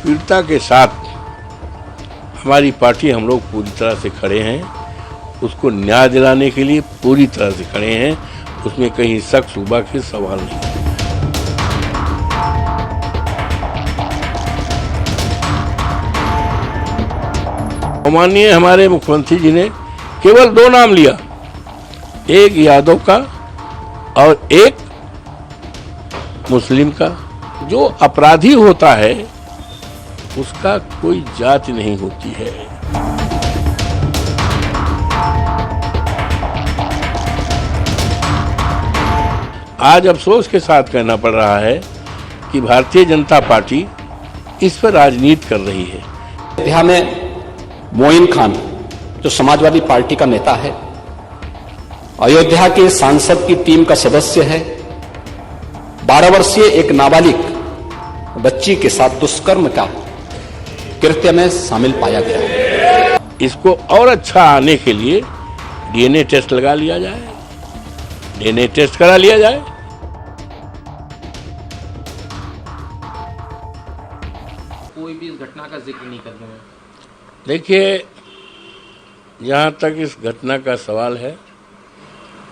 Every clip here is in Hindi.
पीड़िता के साथ हमारी पार्टी, हम लोग पूरी तरह से खड़े हैं। उसको न्याय दिलाने के लिए पूरी तरह से खड़े हैं। उसमें कहीं शक शुबा के सवाल नहीं। माननीय हमारे मुख्यमंत्री जी ने केवल 2 नाम लिया, एक यादव का और एक मुस्लिम का। जो अपराधी होता है उसका कोई जाति नहीं होती है। आज अफसोस के साथ कहना पड़ रहा है कि भारतीय जनता पार्टी इस पर राजनीति कर रही है। अयोध्या में मोइन खान जो समाजवादी पार्टी का नेता है, अयोध्या के सांसद की टीम का सदस्य है, 12 वर्षीय एक नाबालिग बच्ची के साथ दुष्कर्म का कृत्य में शामिल पाया गया है। इसको और अच्छा आने के लिए डीएनए टेस्ट लगा लिया जाए, डीएनए टेस्ट करा लिया जाए। कोई भी इस घटना का जिक्र नहीं कर रहे हैं। देखिए, जहाँ तक इस घटना का सवाल है,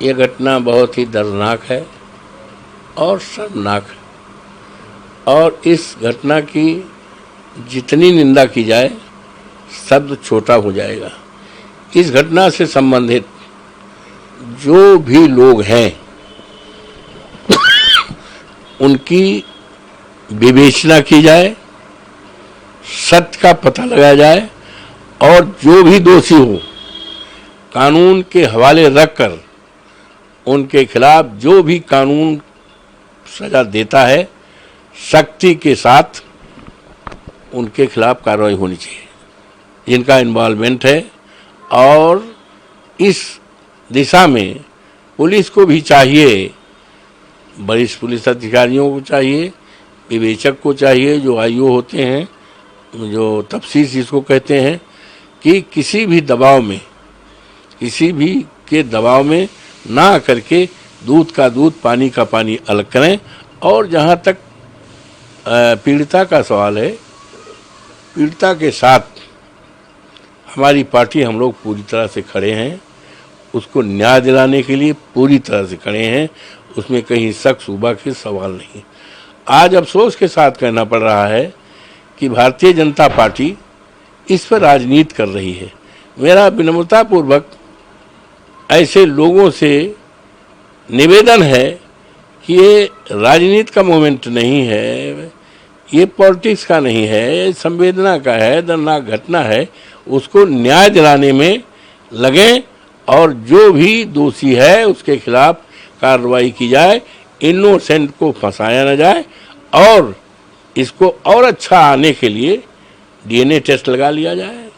ये घटना बहुत ही दर्दनाक है और शर्मनाक है। और इस घटना की जितनी निंदा की जाए शब्द छोटा हो जाएगा। इस घटना से संबंधित जो भी लोग हैं उनकी विवेचना की जाए, सत्य का पता लगाया जाए और जो भी दोषी हो कानून के हवाले रखकर उनके खिलाफ जो भी कानून सजा देता है सख्ती के साथ उनके खिलाफ कार्रवाई होनी चाहिए, जिनका इन्वॉल्वमेंट है। और इस दिशा में पुलिस को भी चाहिए, वरिष्ठ पुलिस अधिकारियों को चाहिए, विवेचक को चाहिए, जो आईओ होते हैं, जो तफ्सीर जिसको कहते हैं, कि किसी भी दबाव में, किसी भी के दबाव में ना करके दूध का दूध, पानी का पानी अलग करें। और जहाँ तक पीड़िता का सवाल है, पीड़िता के साथ हमारी पार्टी, हम लोग पूरी तरह से खड़े हैं। उसको न्याय दिलाने के लिए पूरी तरह से खड़े हैं। उसमें कहीं शक शुबा के सवाल नहीं। आज अफसोस के साथ कहना पड़ रहा है कि भारतीय जनता पार्टी इस पर राजनीति कर रही है। मेरा विनम्रतापूर्वक ऐसे लोगों से निवेदन है कि ये राजनीति का मोमेंट नहीं है, ये पॉलिटिक्स का नहीं है, ये संवेदना का है, दर्दनाक घटना है। उसको न्याय दिलाने में लगें और जो भी दोषी है उसके खिलाफ कार्रवाई की जाए, इनोसेंट को फंसाया न जाए। और इसको और अच्छा आने के लिए डीएनए टेस्ट लगा लिया जाए,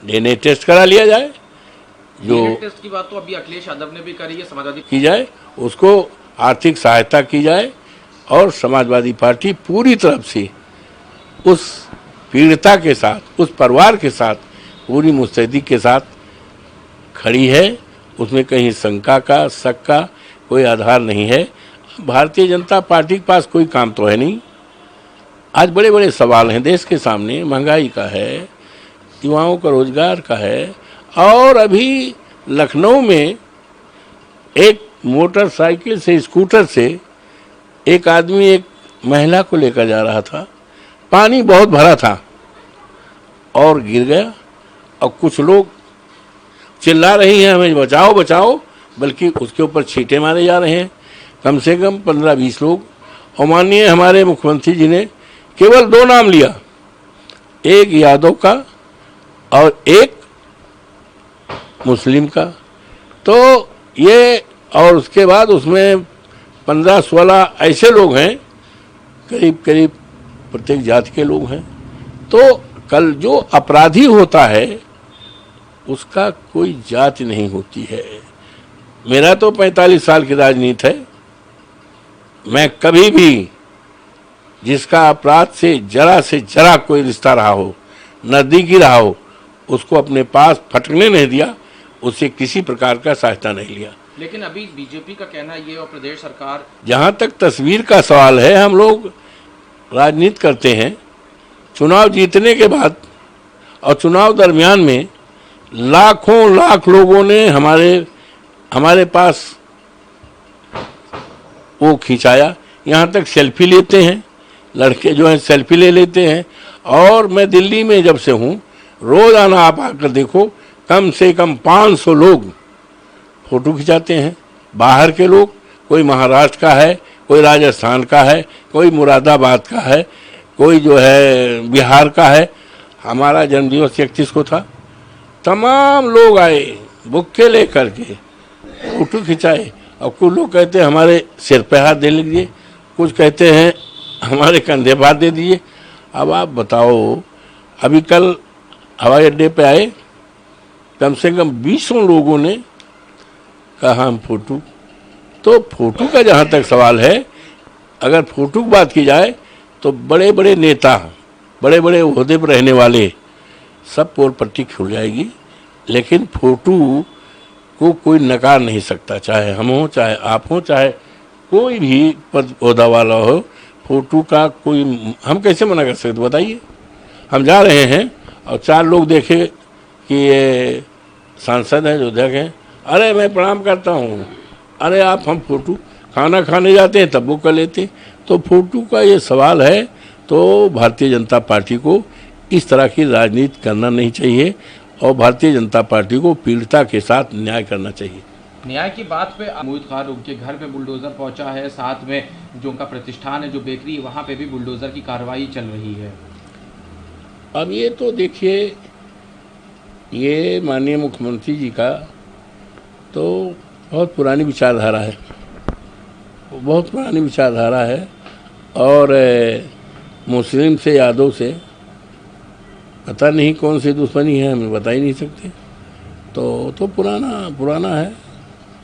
डीएनए टेस्ट करा लिया जाए। जो टेस्ट की बात तो अभी अखिलेश यादव ने भी करी है, समाजवादी की जाए, उसको आर्थिक सहायता की जाए। और समाजवादी पार्टी पूरी तरफ से उस पीड़िता के साथ, उस परिवार के साथ पूरी मुस्तैदी के साथ खड़ी है। उसमें कहीं शंका का, शक का कोई आधार नहीं है। भारतीय जनता पार्टी के पास कोई काम तो है नहीं। आज बड़े बड़े सवाल हैं देश के सामने, महंगाई का है, युवाओं का रोजगार का है। और अभी लखनऊ में एक मोटरसाइकिल से, स्कूटर से एक आदमी एक महिला को लेकर जा रहा था। पानी बहुत भरा था और गिर गया। और कुछ लोग चिल्ला रही हैं हमें बचाओ बचाओ, बल्कि उसके ऊपर छींटे मारे जा रहे हैं। कम से कम 15-20 लोग। और माननीय हमारे मुख्यमंत्री जी ने केवल 2 नाम लिया, एक यादव का और एक मुस्लिम का। तो ये, और उसके बाद उसमें 15-16 ऐसे लोग हैं, करीब करीब प्रत्येक जाति के लोग हैं। तो कल जो अपराधी होता है उसका कोई जाति नहीं होती है। मेरा तो 45 साल की राजनीति है। मैं कभी भी जिसका अपराध से जरा कोई रिश्ता रहा हो, नज़दीकी रहा हो, उसको अपने पास फटकने नहीं दिया, उससे किसी प्रकार का सहायता नहीं लिया। लेकिन अभी बीजेपी का कहना ये और प्रदेश सरकार, जहाँ तक तस्वीर का सवाल है, हम लोग राजनीति करते हैं, चुनाव जीतने के बाद और चुनाव दरमियान में लाखों लाख लोगों ने हमारे पास वो खिंचाया, यहाँ तक सेल्फी लेते हैं, लड़के जो हैं सेल्फी ले लेते हैं। और मैं दिल्ली में जब से हूँ, रोज़ाना आप आकर देखो, कम से कम 500 लोग फोटो खिंचाते हैं। बाहर के लोग, कोई महाराष्ट्र का है, कोई राजस्थान का है, कोई मुरादाबाद का है, कोई जो है बिहार का है। हमारा जन्मदिवस 31 को था, तमाम लोग आए बुक्के लेकर के, फोटो खिंचाए। और कुछ लोग कहते हैं हमारे सिर पे हाथ दे लीजिए, कुछ कहते हैं हमारे कंधे पर हाथ दे दीजिए। अब आप बताओ, अभी कल हवाई अड्डे पे आए, कम से कम 20 लोगों ने कहा हम फोटो। तो फोटो का जहाँ तक सवाल है, अगर फोटो की बात की जाए तो बड़े बड़े नेता, बड़े बड़े ओहदे पर रहने वाले सब पोल पट्टी खुल जाएगी, लेकिन फोटो को कोई नकार नहीं सकता, चाहे हम हो, चाहे आप हो, चाहे कोई भी पद ओहदा वाला हो। फोटो का कोई, हम कैसे मना कर सकते बताइए। हम जा रहे हैं और 4 लोग देखे कि ये सांसद हैं जो देखें, अरे मैं प्रणाम करता हूँ, अरे आप हम फोटो, खाना खाने जाते हैं तब वो कर लेते। तो फोटो का ये सवाल है, तो भारतीय जनता पार्टी को इस तरह की राजनीति करना नहीं चाहिए और भारतीय जनता पार्टी को पीड़िता के साथ न्याय करना चाहिए। न्याय की बात पे महमूद खान उनके घर पे बुलडोजर पहुंचा है, साथ में जो उनका प्रतिष्ठान है, जो बेकरी, वहां पे भी बुलडोजर की कार्रवाई चल रही है। अब ये तो देखिए, ये माननीय मुख्यमंत्री जी का तो बहुत पुरानी विचारधारा है, बहुत पुरानी विचारधारा है। और मुस्लिम से, यादव से पता नहीं कौन सी दुश्मनी है, हमें बता ही नहीं सकते। तो पुराना है।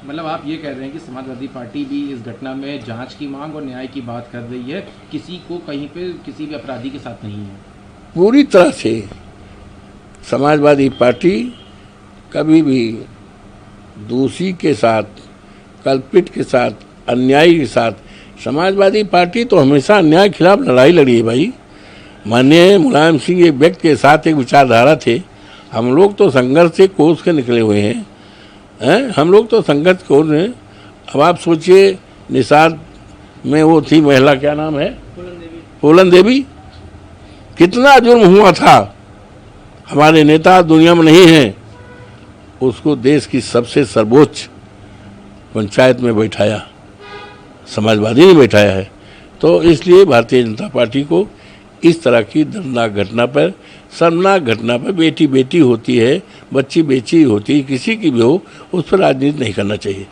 मतलब आप ये कह रहे हैं कि समाजवादी पार्टी भी इस घटना में जांच की मांग और न्याय की बात कर रही है, किसी को कहीं पे किसी भी अपराधी के साथ नहीं है। पूरी तरह से समाजवादी पार्टी कभी भी दोषी के साथ, कल्पित के साथ, अन्यायी के साथ, समाजवादी पार्टी तो हमेशा अन्याय के खिलाफ लड़ाई लड़ी है भाई। माननीय मुलायम सिंह एक व्यक्ति के साथ एक विचारधारा थे, हम लोग तो संघर्ष से कोस के निकले हुए हैं, हम लोग तो संघर्ष कोस हैं। अब आप सोचिए, निषाद में वो थी महिला, क्या नाम है, फूलन देवी, कितना जुर्म हुआ था। हमारे नेता दुनिया में नहीं हैं, उसको देश की सबसे सर्वोच्च पंचायत में बैठाया, समाजवादी ने बैठाया है। तो इसलिए भारतीय जनता पार्टी को इस तरह की दर्दनाक घटना पर, शर्मनाक घटना पर, बेटी बेटी होती है, बच्ची बेची होती है, किसी की भी हो, उस पर राजनीति नहीं करना चाहिए।